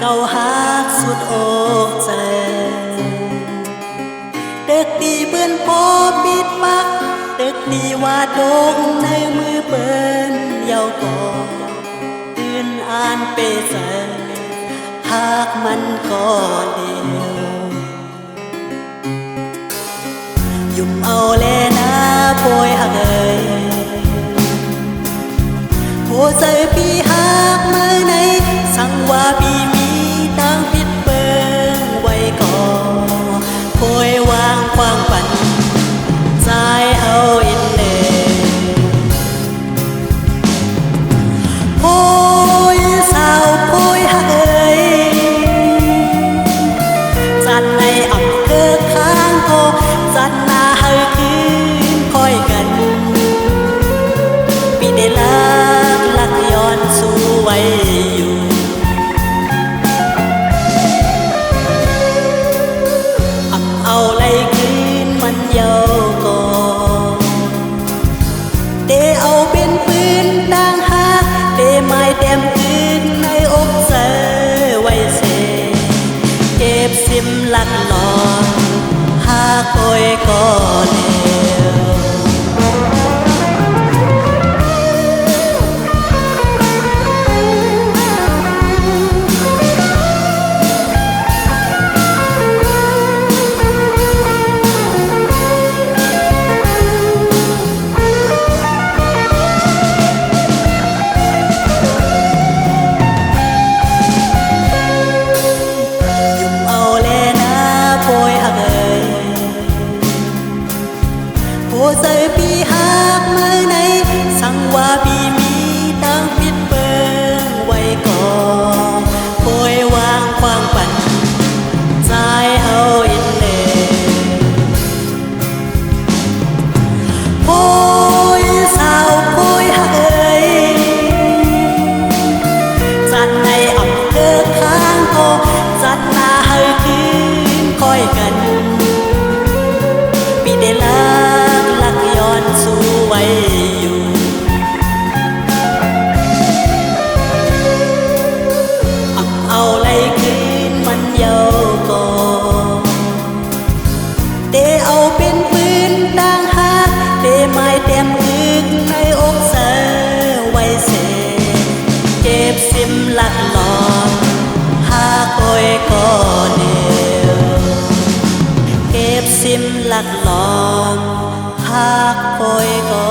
เอาhát suốt ô trời được đi bươn phố biết bắc được đi qua đông nơi mưa bơn giàu có tuyên an bê giờ hátมันก็เดียวยุ่มเอาแลนะโปรยหักเอ่ยโพใจปีหักเมื่อไหนสั่งว่าปีมีตั้งพิษเปิงไว้ก่อโพยวางควางปั่นใจเอาอินเลยโพยสาวโพยหักเอ่ยจันในอำเภอข้างโกจันนาเฮอคืนคอยกันปีได้ลักย้อนสู้ไว้อยู่เอาไล่คืนมันเยาก่อเดเอาเป็นปืนต่างหากเดไม้เต็มคืนในอกเสือไว้เสเก็บซิมลักหลอนหาคอยก่อเดียวโพใจปีหักเมื่อไหนสั่งว่าปีมีตั้งพิษเปิงไว้ก่อโพยวางควางปั่นใจเอาอินเลยโพยสาวโพยหักเอ่ยจัดในอำเภอข้างโกจัดนาเฮอคืนคอยกันปีได้ลักย้อนสู้ไว้อยู่เอาไล่คืนมันเยาก่อเดเอาเป็นปืนต่างหากเดไม้เต็มคืนในอกเสือไว้เสเก็บซิมลักหลอนหาคอยก่อเดียวเก็บซิมลักหลอนหากคอยก่อ